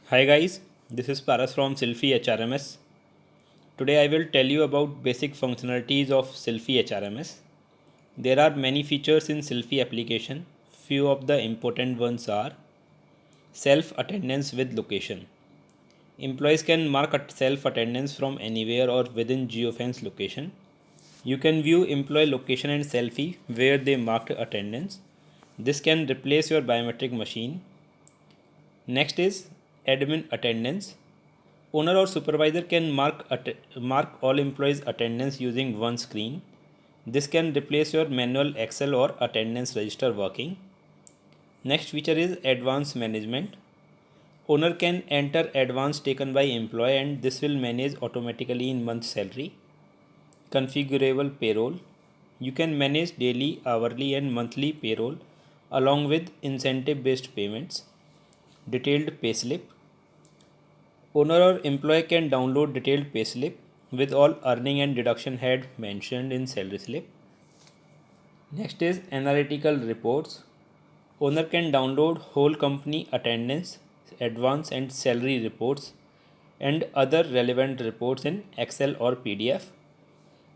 Hi guys, this is Paras from Silphy HRMS. Today I will tell you about basic functionalities of Silphy HRMS. There are many features in Silphy application. Few of the important ones are self-attendance with location. Employees can mark self-attendance from anywhere or within geofence location. You can view employee location and selfie where they marked attendance. This can replace your biometric machine. Next is admin attendance. Owner or supervisor can mark all employees' attendance using one screen. This can replace your manual Excel or attendance register working. Next feature is advance management. Owner can enter advance taken by employee and this will manage automatically in month salary. Configurable payroll. You can manage daily, hourly and monthly payroll along with incentive based payments. Detailed payslip. Owner or employee can download detailed payslip with all earning and deduction head mentioned in salary slip. Next is analytical reports. Owner can download whole company attendance, advance and salary reports and other relevant reports in Excel or PDF.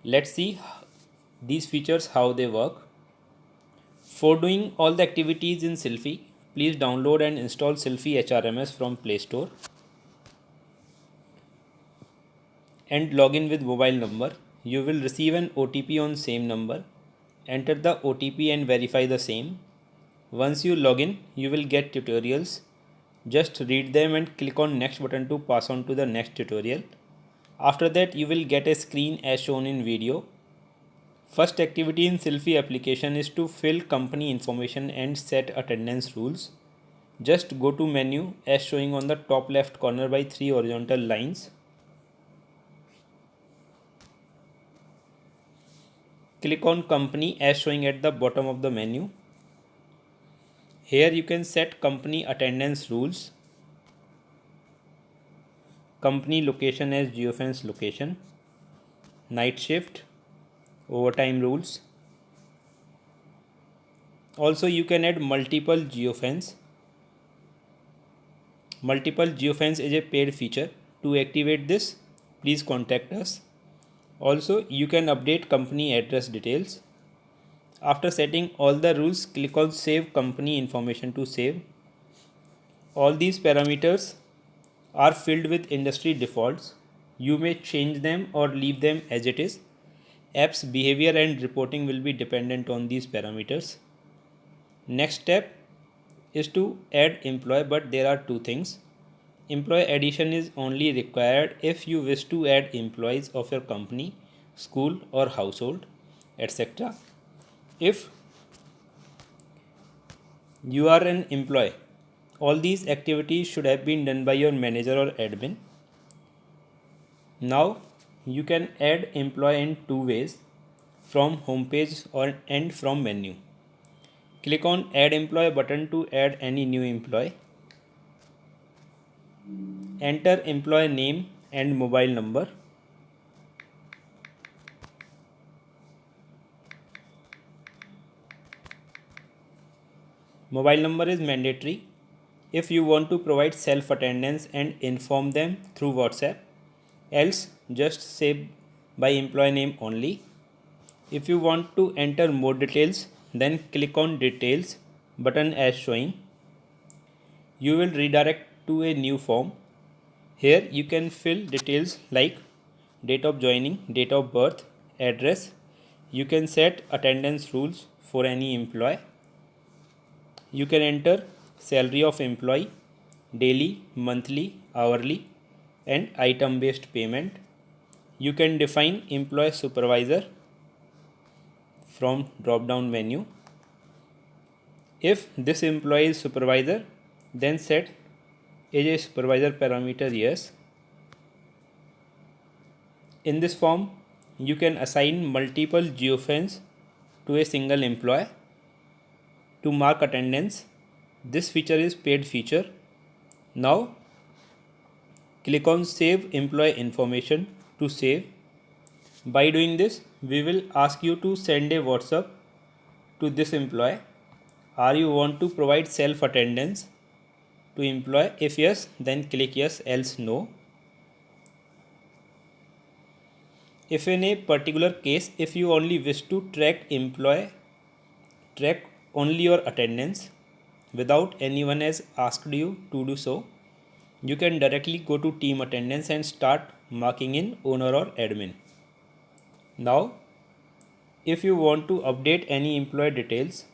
Let's see these features how they work. For doing all the activities in Silphy, please download and install Silphy HRMS from Play Store and log in with mobile number. You will receive an OTP on same number. Enter the OTP and verify the same. Once you log in, you will get tutorials. Just read them and click on next button to pass on to the next tutorial. After that, you will get a screen as shown in video. First activity in Silphy application is to fill company information and set attendance rules. Just go to menu as showing on the top left corner by 3 horizontal lines. Click on company as showing at the bottom of the menu. Here you can set company attendance rules. Company location as geofence location. Night shift. Overtime rules. Also you can add multiple geofence. Multiple geofence is a paid feature. To activate this, please contact us. Also you can update company address details. After setting all the rules, click on save company information to save. All these parameters are filled with industry defaults. You may change them or leave them as it is. App's behavior and reporting will be dependent on these parameters. Next step is to add employee, but there are two things. Employee addition is only required if you wish to add employees of your company, school or household, etc. If you are an employee, all these activities should have been done by your manager or admin. Now you can add employee in two ways, from homepage and from menu. Click on add employee button to add any new employee. Enter employee name and mobile number. Mobile number is mandatory if you want to provide self attendance and inform them through WhatsApp. Else just say by employee name only. If you want to enter more details, then click on details button as showing. You will redirect to a new form. Here you can fill details like date of joining, date of birth, address. You can set attendance rules for any employee. You can enter salary of employee, daily, monthly, hourly and item based payment. You can define employee supervisor from drop down menu. If this employee is supervisor, then set is a supervisor parameter yes. In this form, you can assign multiple geofence to a single employee to mark attendance. This feature is paid feature. Now click on save employee information to save. By doing this, we will ask you to send a WhatsApp to this employee. Are you want to provide self attendance? to employee? If yes, then click yes, else no. If in a particular case, if you only wish to track only your attendance without anyone has asked you to do so, you can directly go to team attendance and start marking in owner or admin. Now, if you want to update any employee details,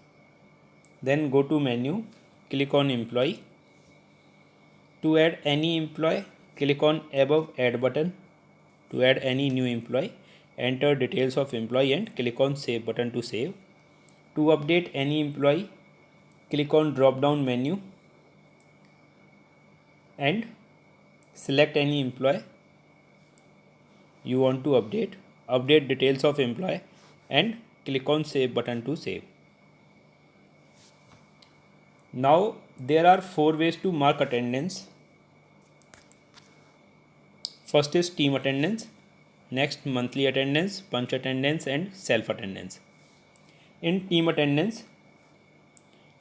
then go to menu, click on employee. To add any employee, click on above add button. To add any new employee, enter details of employee and click on save button to save. To update any employee, click on drop down menu and select any employee you want to update details of employee and click on save button to save. Now there are 4 ways to mark attendance. First is team attendance, next monthly attendance, punch attendance and self attendance. In team attendance,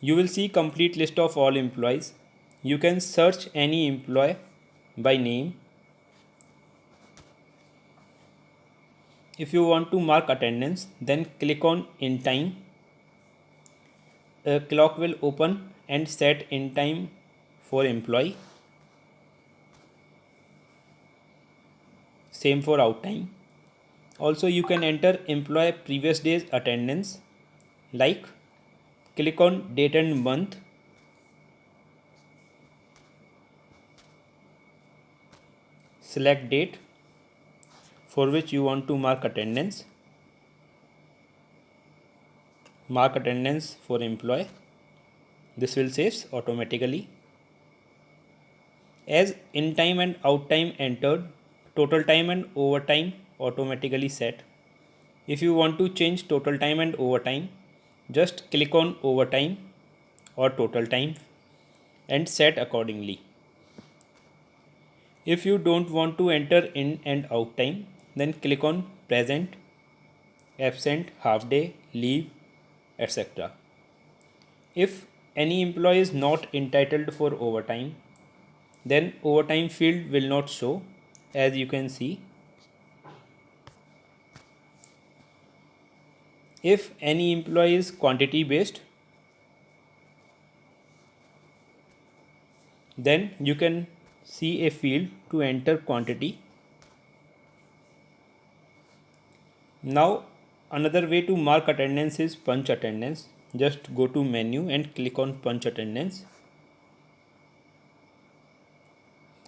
you will see complete list of all employees. You can search any employee by name. If you want to mark attendance, then click on in time. A clock will open and set in time for employee. Same for out time. Also you can enter employee previous day's attendance, like click on date and month, select date for which you want to mark attendance, mark attendance for employee. This will save automatically. As in time and out time entered, total time and overtime automatically set. If you want to change total time and overtime, just click on overtime or total time and set accordingly. If you don't want to enter in and out time, then click on present, absent, half day, leave, etc. If any employee is not entitled for overtime, then overtime field will not show, as you can see. If any employee is quantity based, then you can see a field to enter quantity. Now another way to mark attendance is punch attendance. Just go to menu and click on punch attendance.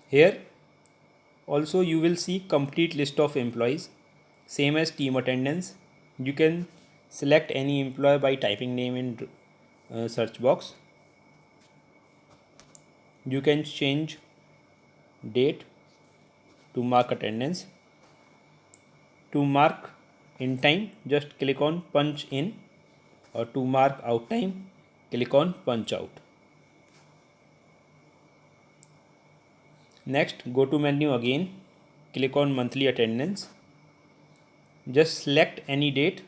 Here also you will see complete list of employees, same as team attendance. You can select any employee by typing name in search box. You can change date to mark attendance. To mark in time, just click on punch in, or to mark out time, click on punch out. Next, go to menu again, click on monthly attendance. Just select any date,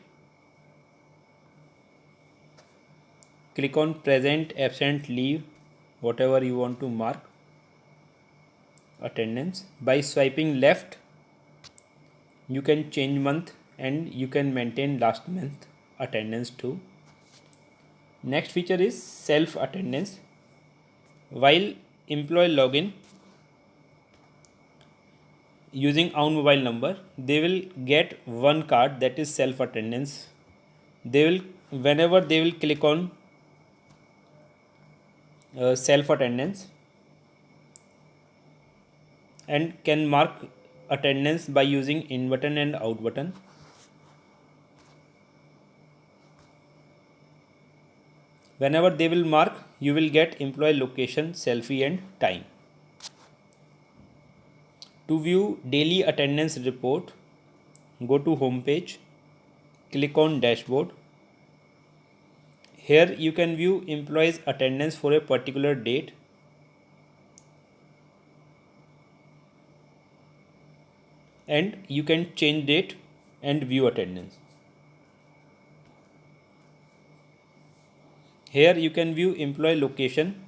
click on present, absent, leave, whatever you want to mark attendance. By swiping left, you can change month and you can maintain last month attendance too. Next feature is self attendance. While employee login using own mobile number, they will get one card, that is self attendance. Whenever they will click on self attendance and can mark attendance by using in button and out button. Whenever they will mark, you will get employee location, selfie and time. To view daily attendance report, go to home page, click on dashboard. Here you can view employees attendance for a particular date. And you can change date and view attendance. Here you can view employee location.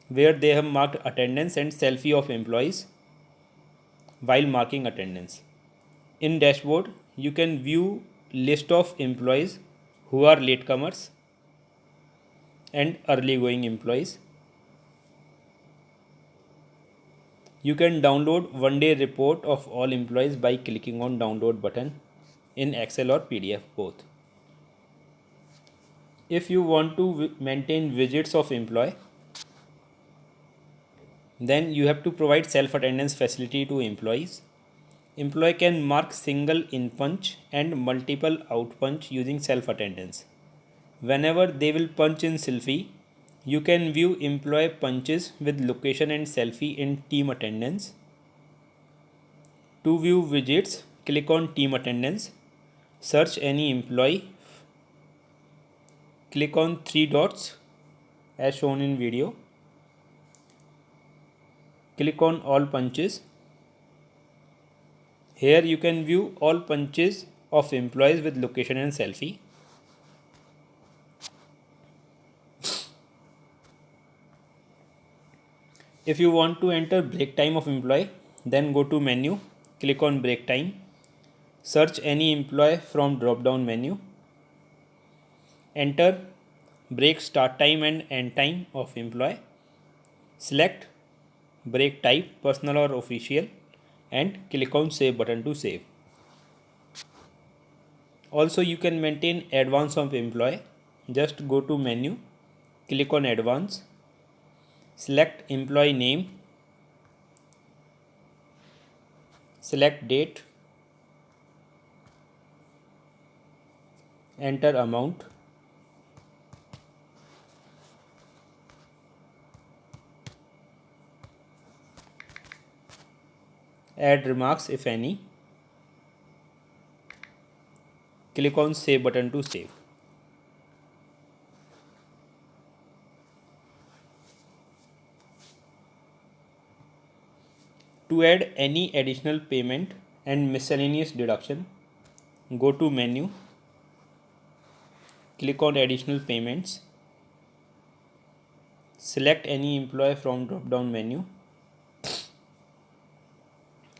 where they have marked attendance and selfie of employees while marking attendance. In dashboard, you can view list of employees who are latecomers and early going employees. You can download one-day report of all employees by clicking on download button in Excel or PDF both. If you want to maintain visits of employee, then you have to provide self-attendance facility to employees. Employee can mark single in punch and multiple out punch using self-attendance. Whenever they will punch in selfie, you can view employee punches with location and selfie in team attendance. To view widgets, click on team attendance, search any employee, click on three dots as shown in video, click on all punches. Here you can view all punches of employees with location and selfie. If you want to enter break time of employee, then go to menu, click on break time, search any employee from drop down menu, enter break start time and end time of employee, select break type personal or official and click on save button to save. Also you can maintain advance of employee. Just go to menu, click on advance, select employee name, select date, enter amount, add remarks if any, click on save button to save. To add any additional payment and miscellaneous deduction, go to menu, click on additional payments, select any employee from drop down menu,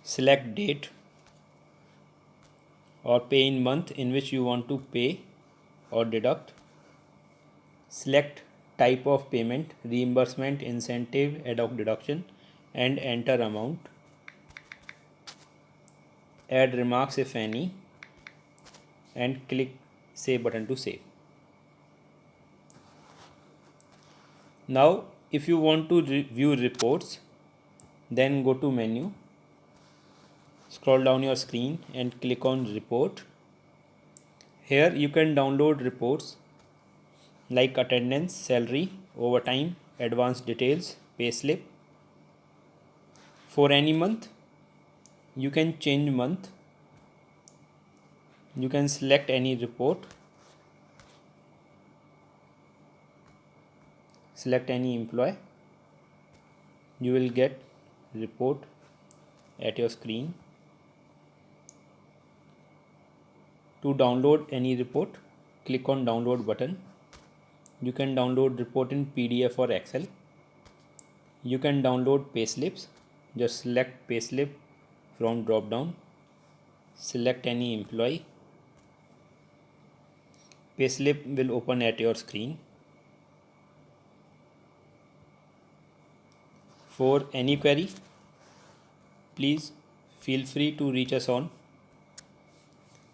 select date or pay in month in which you want to pay or deduct, select type of payment, reimbursement, incentive, ad hoc deduction and enter amount, add remarks if any and click save button to save. Now if you want to view reports, then go to menu, scroll down your screen and click on report. Here you can download reports like attendance, salary, overtime, advance details, payslip. For any month, you can change month. You can select any report, select any employee. You will get report at your screen. To download any report, click on download button. You can download report in PDF or Excel. You can download payslips. Just select payslip from drop down. Select any employee. Payslip will open at your screen. For any query, please feel free to reach us on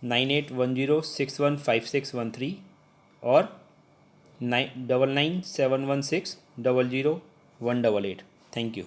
9810615613 or 99716000188. Thank you.